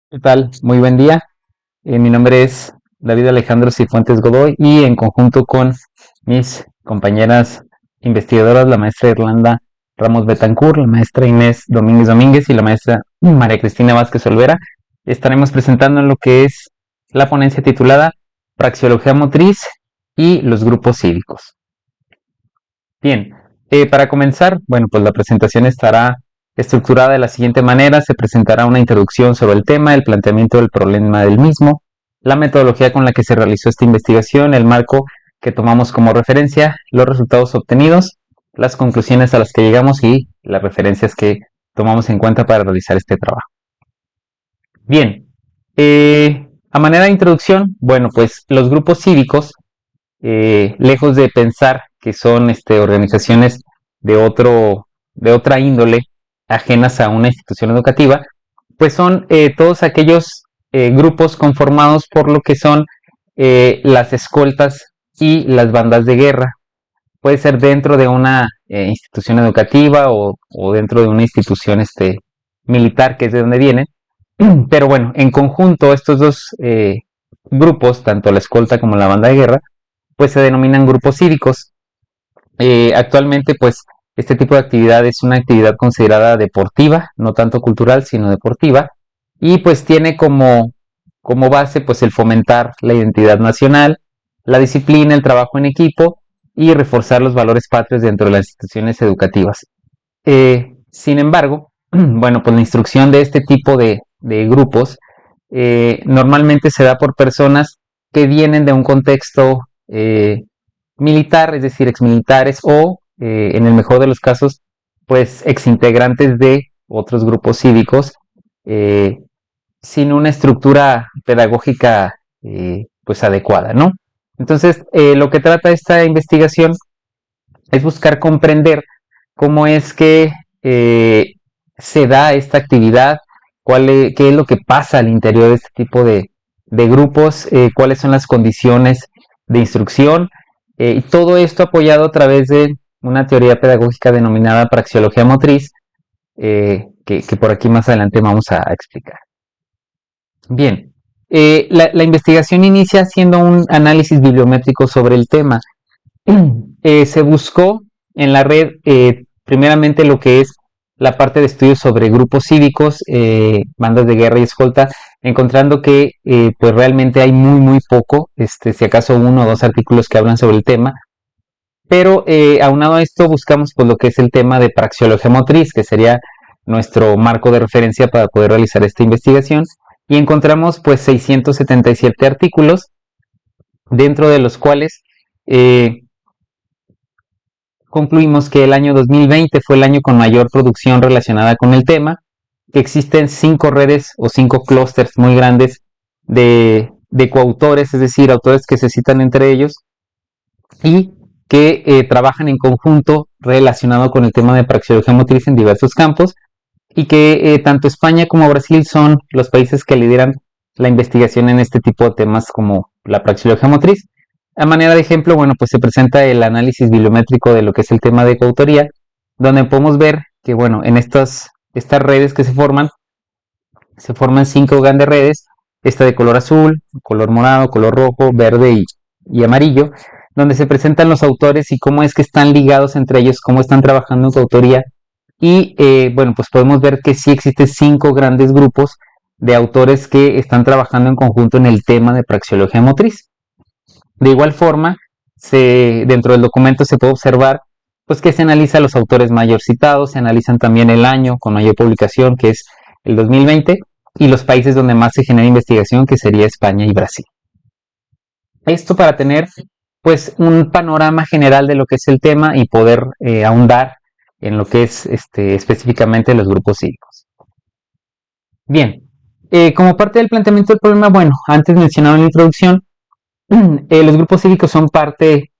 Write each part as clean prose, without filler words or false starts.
¿Qué tal? Muy buen día. Mi nombre es David Alejandro Cifuentes Godoy y en conjunto con mis compañeras investigadoras, la maestra Irlanda Ramos Betancourt, la maestra Inés Domínguez Domínguez y la maestra María Cristina Vázquez Olvera, estaremos presentando lo que es la ponencia titulada Praxeología Motriz y los grupos cívicos. Bien, para comenzar, bueno, pues la presentación estará estructurada de la siguiente manera. Se presentará una introducción sobre el tema, el planteamiento del problema del mismo, la metodología con la que se realizó esta investigación, el marco que tomamos como referencia, los resultados obtenidos, las conclusiones a las que llegamos y las referencias que tomamos en cuenta para realizar este trabajo. Bien, a manera de introducción, bueno, pues los grupos cívicos, lejos de pensar que son organizaciones de otra índole, ajenas a una institución educativa, pues son todos aquellos grupos conformados por lo que son las escoltas y las bandas de guerra. Puede ser dentro de una institución educativa o dentro de una institución militar, que es de donde vienen. Pero bueno, en conjunto estos dos grupos, tanto la escolta como la banda de guerra, pues se denominan grupos cívicos. Actualmente, pues, este tipo de actividad es una actividad considerada deportiva, no tanto cultural, sino deportiva, y pues tiene como base pues el fomentar la identidad nacional, la disciplina, el trabajo en equipo y reforzar los valores patrios dentro de las instituciones educativas. Sin embargo, bueno, pues la instrucción de este tipo de grupos normalmente se da por personas que vienen de un contexto militar, es decir, exmilitares o, en el mejor de los casos, pues exintegrantes de otros grupos cívicos, eh, sin una estructura pedagógica pues adecuada, ¿no? Entonces, lo que trata esta investigación es buscar comprender cómo es que se da esta actividad, qué es lo que pasa al interior de este tipo de grupos, cuáles son las condiciones de instrucción, y todo esto apoyado a través de una teoría pedagógica denominada praxeología motriz, que por aquí más adelante vamos a explicar. Bien, la investigación inicia haciendo un análisis bibliométrico sobre el tema. Se buscó en la red primeramente lo que es la parte de estudios sobre grupos cívicos, bandas de guerra y escolta, encontrando que pues realmente hay muy poco, si acaso uno o dos artículos que hablan sobre el tema, pero aunado a esto buscamos pues lo que es el tema de praxeología motriz, que sería nuestro marco de referencia para poder realizar esta investigación, y encontramos pues 677 artículos, dentro de los cuales concluimos que el año 2020 fue el año con mayor producción relacionada con el tema, que existen 5 redes o 5 clústeres muy grandes de coautores, es decir, autores que se citan entre ellos y que trabajan en conjunto relacionado con el tema de praxeología motriz en diversos campos, y que tanto España como Brasil son los países que lideran la investigación en este tipo de temas como la praxeología motriz. A manera de ejemplo, bueno, pues se presenta el análisis bibliométrico de lo que es el tema de coautoría, donde podemos ver que, bueno, en estas redes que se forman 5 grandes redes, esta de color azul, color morado, color rojo, verde y amarillo, donde se presentan los autores y cómo es que están ligados entre ellos, cómo están trabajando en coautoría. Y bueno, pues podemos ver que sí existen 5 grandes grupos de autores que están trabajando en conjunto en el tema de praxeología motriz. De igual forma, dentro del documento se puede observar pues que se analiza los autores mayor citados, se analizan también el año con mayor publicación, que es el 2020, y los países donde más se genera investigación, que sería España y Brasil. Esto para tener pues un panorama general de lo que es el tema y poder ahondar en lo que es específicamente los grupos cívicos. Bien, como parte del planteamiento del problema, bueno, antes mencionado en la introducción, los grupos cívicos son parte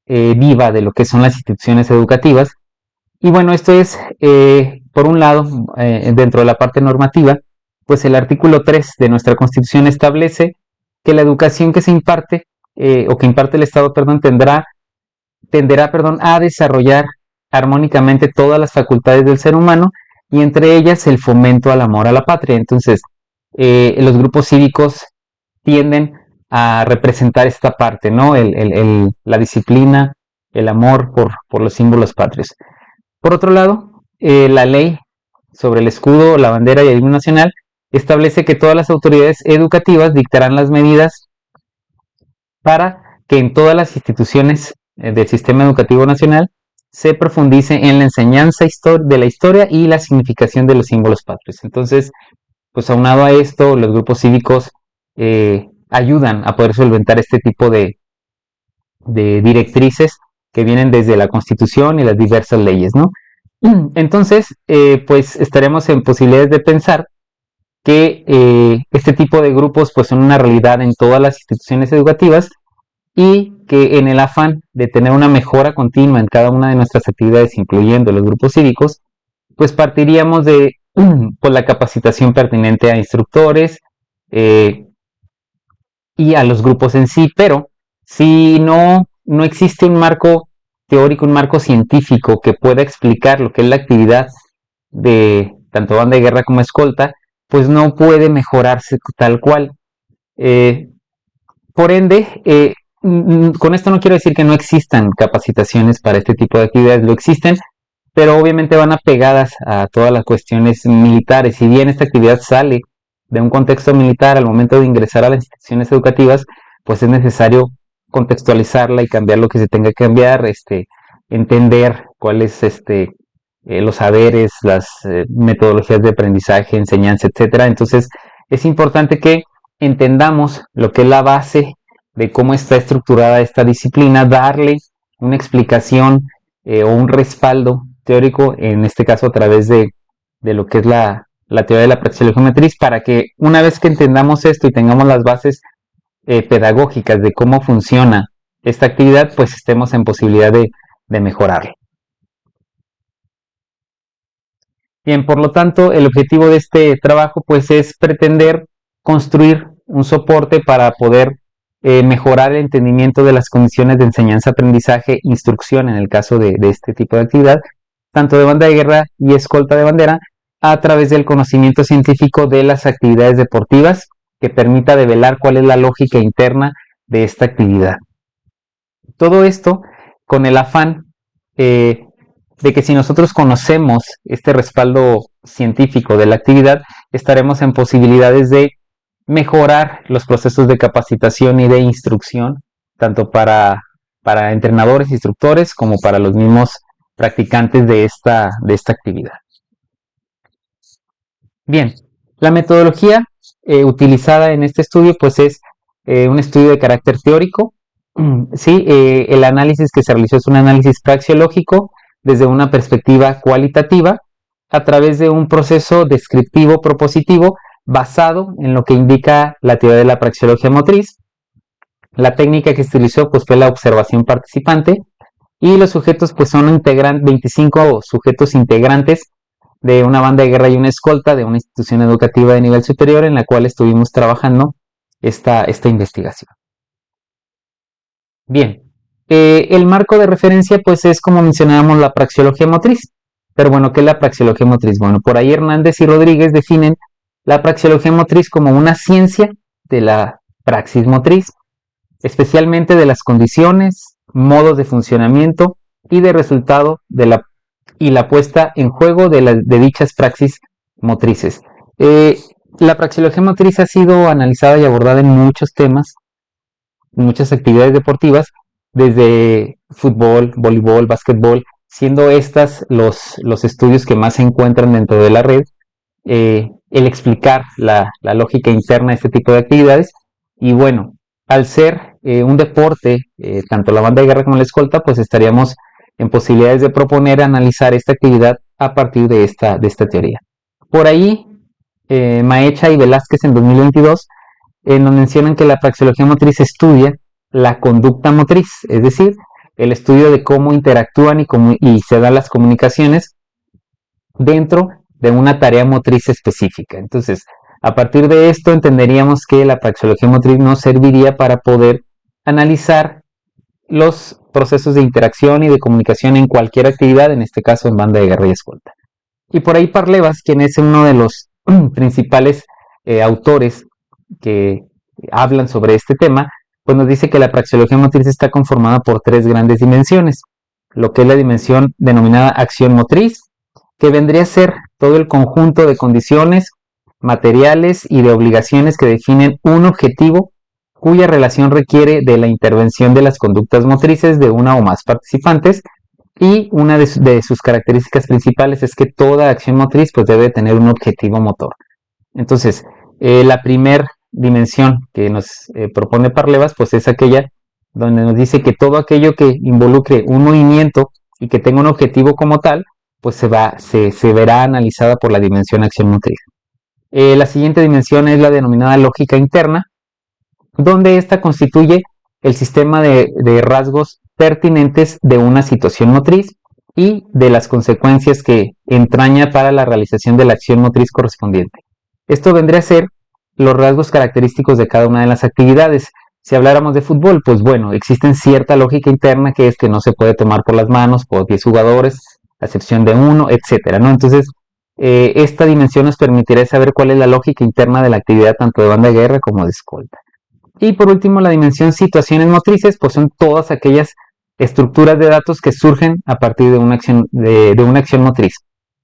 viva de lo que son las instituciones educativas. Y bueno, esto es, por un lado, dentro de la parte normativa, pues el artículo 3 de nuestra Constitución establece que la educación que se imparte, o que imparte el Estado, perdón, tenderá a desarrollar armónicamente todas las facultades del ser humano, y entre ellas el fomento al amor a la patria. Entonces, los grupos cívicos tienden a representar esta parte, ¿no? La disciplina, el amor por los símbolos patrios. Por otro lado, la ley sobre el escudo, la bandera y el himno nacional establece que todas las autoridades educativas dictarán las medidas para que en todas las instituciones del sistema educativo nacional se profundice en la enseñanza de la historia y la significación de los símbolos patrios. Entonces, pues aunado a esto, los grupos cívicos ayudan a poder solventar este tipo de directrices que vienen desde la Constitución y las diversas leyes, ¿no? Entonces, pues estaremos en posibilidades de pensar que este tipo de grupos pues son una realidad en todas las instituciones educativas y que en el afán de tener una mejora continua en cada una de nuestras actividades, incluyendo los grupos cívicos, pues partiríamos de pues, la capacitación pertinente a instructores y a los grupos en sí, pero si no existe un marco teórico, un marco científico que pueda explicar lo que es la actividad de tanto banda de guerra como escolta, pues no puede mejorarse tal cual. Por ende, con esto no quiero decir que no existan capacitaciones para este tipo de actividades, lo existen, pero obviamente van apegadas a todas las cuestiones militares. Si bien esta actividad sale de un contexto militar al momento de ingresar a las instituciones educativas, pues es necesario contextualizarla y cambiar lo que se tenga que cambiar, entender cuáles los saberes, las metodologías de aprendizaje, enseñanza, etcétera. Entonces, es importante que entendamos lo que es la base de cómo está estructurada esta disciplina, darle una explicación o un respaldo teórico, en este caso a través de lo que es la teoría de la praxeología motriz, para que una vez que entendamos esto y tengamos las bases pedagógicas de cómo funciona esta actividad, pues estemos en posibilidad de mejorarla. Bien, por lo tanto, el objetivo de este trabajo pues es pretender construir un soporte para poder mejorar el entendimiento de las condiciones de enseñanza, aprendizaje, instrucción en el caso de este tipo de actividad, tanto de banda de guerra y escolta de bandera, a través del conocimiento científico de las actividades deportivas que permita develar cuál es la lógica interna de esta actividad. Todo esto con el afán de que si nosotros conocemos este respaldo científico de la actividad, estaremos en posibilidades de mejorar los procesos de capacitación y de instrucción, tanto para entrenadores, instructores, como para los mismos practicantes de esta actividad. Bien, la metodología utilizada en este estudio pues es un estudio de carácter teórico. Sí, el análisis que se realizó es un análisis praxeológico desde una perspectiva cualitativa a través de un proceso descriptivo propositivo basado en lo que indica la teoría de la praxeología motriz. La técnica que se utilizó pues fue la observación participante y los sujetos pues son 25 sujetos integrantes de una banda de guerra y una escolta de una institución educativa de nivel superior en la cual estuvimos trabajando esta investigación. Bien, el marco de referencia pues es, como mencionábamos, la praxeología motriz. Pero bueno, ¿qué es la praxeología motriz? Bueno, por ahí Hernández y Rodríguez definen la praxeología motriz como una ciencia de la praxis motriz, especialmente de las condiciones, modos de funcionamiento y de resultado de la puesta en juego de dichas praxis motrices. La praxeología motriz ha sido analizada y abordada en muchos temas, en muchas actividades deportivas, desde fútbol, voleibol, básquetbol, siendo estas los estudios que más se encuentran dentro de la red, el explicar la lógica interna de este tipo de actividades. Y bueno, al ser un deporte, tanto la banda de guerra como la escolta, pues estaríamos en posibilidades de proponer analizar esta actividad a partir de esta teoría. Por ahí, Maecha y Velázquez en 2022 nos mencionan que la praxeología motriz estudia la conducta motriz, es decir, el estudio de cómo interactúan y se dan las comunicaciones dentro de una tarea motriz específica. Entonces, a partir de esto entenderíamos que la praxeología motriz nos serviría para poder analizar los procesos de interacción y de comunicación en cualquier actividad, en este caso en banda de guerra y escolta. Y por ahí Parlevas, quien es uno de los principales autores que hablan sobre este tema, pues nos dice que la praxeología motriz está conformada por tres grandes dimensiones, lo que es la dimensión denominada acción motriz, que vendría a ser todo el conjunto de condiciones, materiales y de obligaciones que definen un objetivo cuya relación requiere de la intervención de las conductas motrices de una o más participantes, y una de sus características principales es que toda acción motriz pues debe tener un objetivo motor. Entonces, la primer dimensión que nos propone Parlevas pues es aquella donde nos dice que todo aquello que involucre un movimiento y que tenga un objetivo como tal, pues se verá analizada por la dimensión acción motriz. La siguiente dimensión es la denominada lógica interna, donde esta constituye el sistema de rasgos pertinentes de una situación motriz y de las consecuencias que entraña para la realización de la acción motriz correspondiente. Esto vendría a ser los rasgos característicos de cada una de las actividades. Si habláramos de fútbol, pues bueno, existen cierta lógica interna que es que no se puede tomar por las manos por 10 jugadores, a excepción de uno, etcétera, ¿no? Entonces, esta dimensión nos permitirá saber cuál es la lógica interna de la actividad tanto de banda de guerra como de escolta. Y por último, la dimensión situaciones motrices, pues son todas aquellas estructuras de datos que surgen a partir de una acción motriz,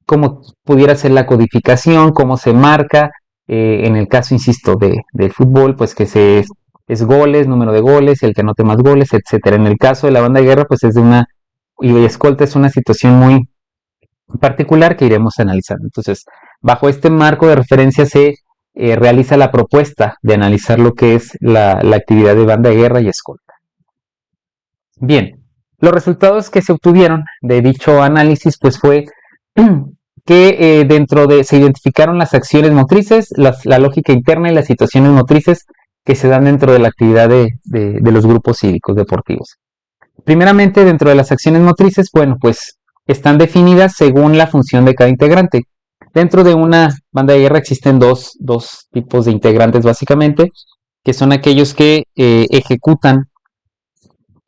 como pudiera ser la codificación, cómo se marca, en el caso, insisto, del fútbol, pues que es goles, número de goles, el que anote más goles, etcétera. En el caso de la banda de guerra, pues es y escolta es una situación muy particular que iremos analizando. Entonces, bajo este marco de referencia se realiza la propuesta de analizar lo que es la actividad de banda de guerra y escolta. Bien, los resultados que se obtuvieron de dicho análisis pues fue que se identificaron las acciones motrices, la lógica interna y las situaciones motrices que se dan dentro de la actividad de los grupos cívicos deportivos. Primeramente, dentro de las acciones motrices, bueno, pues están definidas según la función de cada integrante. Dentro de una banda de guerra existen dos tipos de integrantes básicamente, que son aquellos que ejecutan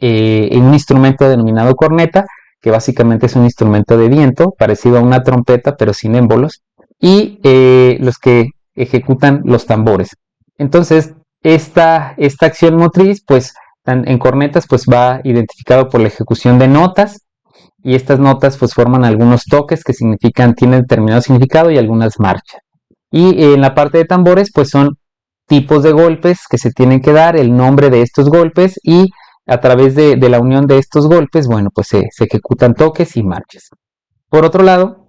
un instrumento denominado corneta, que básicamente es un instrumento de viento, parecido a una trompeta, pero sin émbolos, y los que ejecutan los tambores. Entonces, esta acción motriz, pues, en cornetas, pues va identificado por la ejecución de notas, y estas notas pues forman algunos toques que tienen determinado significado y algunas marchas. Y en la parte de tambores pues son tipos de golpes que se tienen que dar, el nombre de estos golpes, y a través de la unión de estos golpes, bueno, pues se ejecutan toques y marchas. Por otro lado,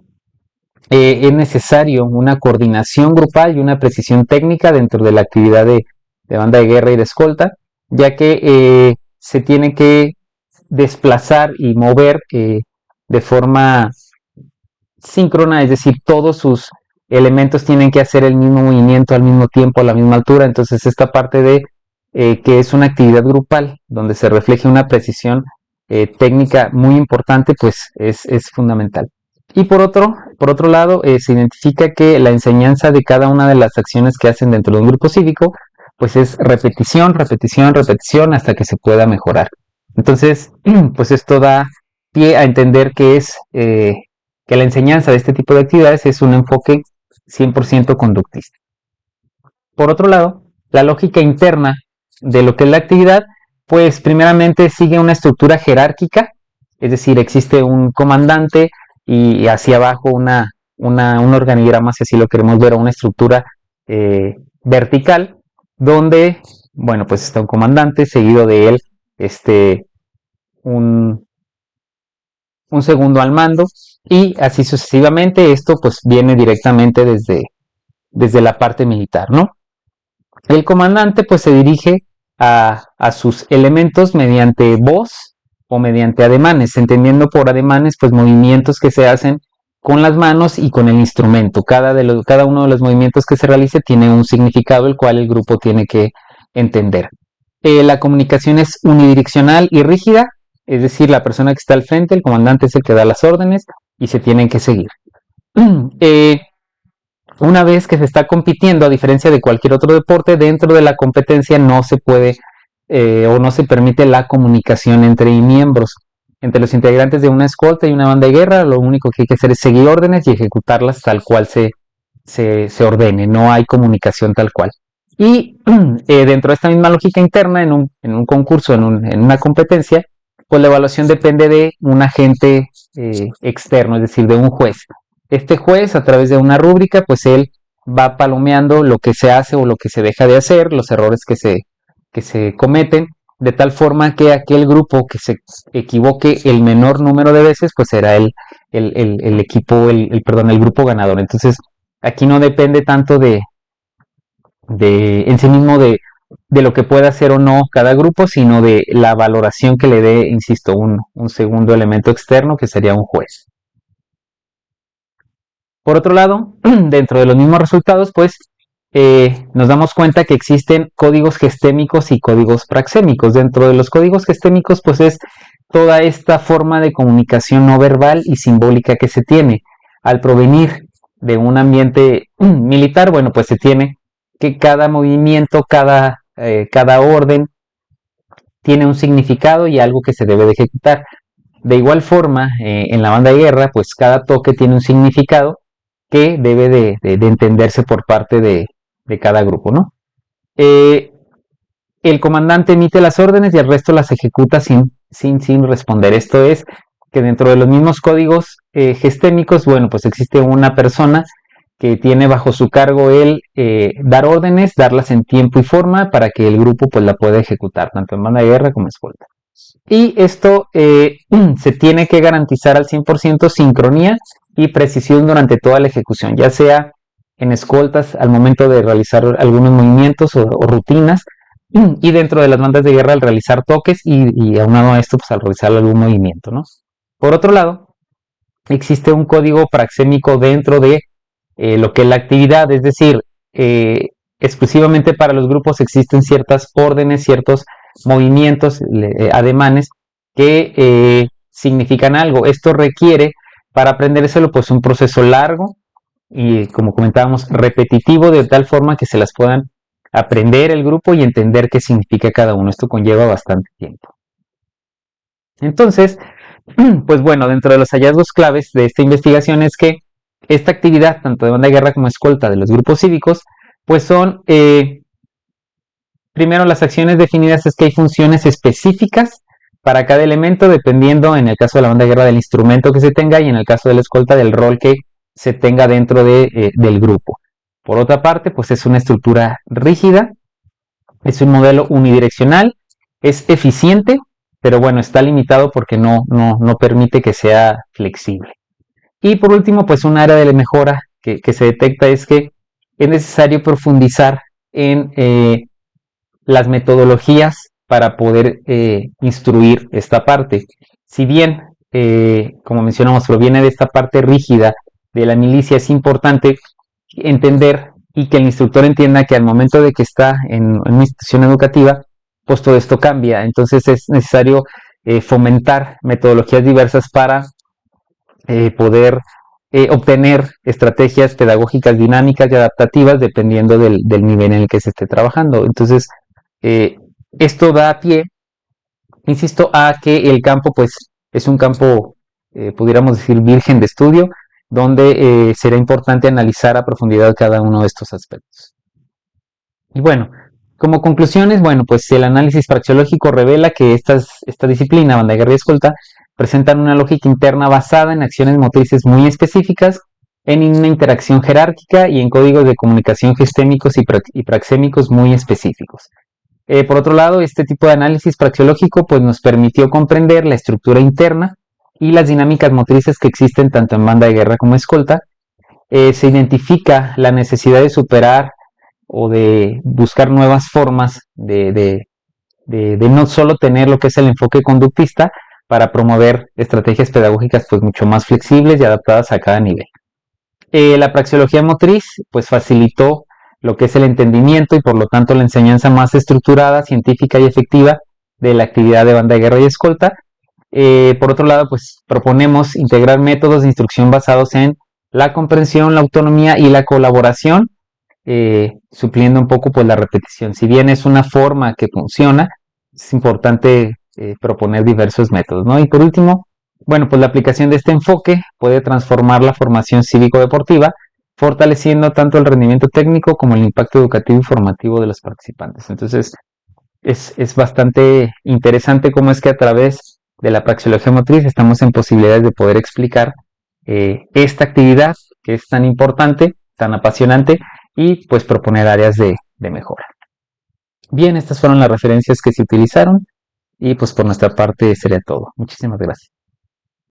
es necesario una coordinación grupal y una precisión técnica dentro de la actividad de banda de guerra y de escolta, ya que se tiene que desplazar y mover de forma síncrona, es decir, todos sus elementos tienen que hacer el mismo movimiento al mismo tiempo, a la misma altura. Entonces esta parte de que es una actividad grupal donde se refleja una precisión técnica muy importante, pues es fundamental. Y por otro lado, se identifica que la enseñanza de cada una de las acciones que hacen dentro de un grupo cívico, pues es repetición, repetición, repetición hasta que se pueda mejorar. Entonces, pues esto da pie a entender que que la enseñanza de este tipo de actividades es un enfoque 100% conductista. Por otro lado, la lógica interna de lo que es la actividad, pues primeramente sigue una estructura jerárquica, es decir, existe un comandante y hacia abajo un organigrama, si así lo queremos ver, una estructura vertical, donde, bueno, pues está un comandante, seguido de él, un segundo al mando, y así sucesivamente. Esto pues viene directamente desde la parte militar, ¿no? El comandante pues se dirige a sus elementos mediante voz o mediante ademanes, entendiendo por ademanes pues movimientos que se hacen con las manos y con el instrumento. Cada uno de los movimientos que se realice tiene un significado el cual el grupo tiene que entender. La comunicación es unidireccional y rígida, es decir, la persona que está al frente, el comandante, es el que da las órdenes y se tienen que seguir. Una vez que se está compitiendo, a diferencia de cualquier otro deporte, dentro de la competencia no se puede o no se permite la comunicación entre miembros. Entre los integrantes de una escolta y una banda de guerra, lo único que hay que hacer es seguir órdenes y ejecutarlas tal cual se se ordene, no hay comunicación tal cual. Y dentro de esta misma lógica interna, en un concurso, en una competencia, pues la evaluación depende de un agente externo, es decir, de un juez. Este juez, a través de una rúbrica, pues él va palomeando lo que se hace o lo que se deja de hacer, los errores que se cometen, de tal forma que aquel grupo que se equivoque el menor número de veces, pues será el equipo, perdón, el grupo ganador. Entonces, aquí no depende tanto en sí mismo de lo que pueda hacer o no cada grupo, sino de la valoración que le dé, insisto, un segundo elemento externo que sería un juez. Por otro lado, dentro de los mismos resultados, pues nos damos cuenta que existen códigos gestémicos y códigos praxémicos. Dentro de los códigos gestémicos, pues es toda esta forma de comunicación no verbal y simbólica que se tiene. Al provenir de un ambiente militar, bueno, pues se tiene que cada movimiento, cada orden tiene un significado y algo que se debe de ejecutar. De igual forma, en la banda de guerra, pues cada toque tiene un significado que debe de entenderse por parte de cada grupo, ¿no? El comandante emite las órdenes y el resto las ejecuta sin responder. Esto es que dentro de los mismos códigos gestémicos, bueno, pues existe una persona que tiene bajo su cargo el dar órdenes, darlas en tiempo y forma para que el grupo pues la pueda ejecutar, tanto en banda de guerra como escolta. Y esto se tiene que garantizar al 100% sincronía y precisión durante toda la ejecución, ya sea en escoltas al momento de realizar algunos movimientos o rutinas, y dentro de las bandas de guerra al realizar toques y aunado a esto pues al realizar algún movimiento, ¿no? Por otro lado, existe un código praxémico dentro de lo que es la actividad, es decir, exclusivamente para los grupos existen ciertas órdenes, ciertos movimientos, ademanes que significan algo. Esto requiere para aprendérselo pues un proceso largo y, como comentábamos, repetitivo, de tal forma que se las puedan aprender el grupo y entender qué significa cada uno. Esto conlleva bastante tiempo. Entonces, pues bueno, dentro de los hallazgos claves de esta investigación es que esta actividad, tanto de banda de guerra como escolta de los grupos cívicos, pues son, primero, las acciones definidas es que hay funciones específicas para cada elemento, dependiendo, en el caso de la banda de guerra, del instrumento que se tenga y en el caso de la escolta, del rol que se tenga dentro del grupo. Por otra parte, pues es una estructura rígida, es un modelo unidireccional, es eficiente, pero bueno, está limitado porque no permite que sea flexible. Y por último, pues un área de mejora que se detecta es que es necesario profundizar en las metodologías para poder instruir esta parte. Si bien, como mencionamos, proviene de esta parte rígida de la milicia, es importante entender y que el instructor entienda que al momento de que está en una institución educativa, pues todo esto cambia. Entonces es necesario fomentar metodologías diversas para poder obtener estrategias pedagógicas dinámicas y adaptativas dependiendo del nivel en el que se esté trabajando. Entonces, esto da pie, insisto, a que el campo pues es un campo, pudiéramos decir, virgen de estudio, donde será importante analizar a profundidad cada uno de estos aspectos. Y bueno, como conclusiones, bueno, pues el análisis praxeológico revela que esta disciplina, banda de guerra y escolta, presentan una lógica interna basada en acciones motrices muy específicas, en una interacción jerárquica y en códigos de comunicación gestémicos y praxémicos muy específicos. Por otro lado, este tipo de análisis praxeológico pues, nos permitió comprender la estructura interna y las dinámicas motrices que existen tanto en banda de guerra como escolta. Se identifica la necesidad de superar o de buscar nuevas formas de no solo tener lo que es el enfoque conductista para promover estrategias pedagógicas pues mucho más flexibles y adaptadas a cada nivel. La praxeología motriz pues facilitó lo que es el entendimiento y por lo tanto la enseñanza más estructurada, científica y efectiva de la actividad de banda de guerra y escolta. Por otro lado, pues proponemos integrar métodos de instrucción basados en la comprensión, la autonomía y la colaboración, supliendo un poco pues la repetición. Si bien es una forma que funciona, es importante proponer diversos métodos, ¿no? Y por último, bueno, pues la aplicación de este enfoque puede transformar la formación cívico-deportiva, fortaleciendo tanto el rendimiento técnico como el impacto educativo y formativo de los participantes. Entonces, es bastante interesante cómo es que a través de la praxeología motriz estamos en posibilidades de poder explicar esta actividad que es tan importante, tan apasionante, y pues proponer áreas de mejora. Bien, estas fueron las referencias que se utilizaron y pues por nuestra parte sería todo. Muchísimas gracias.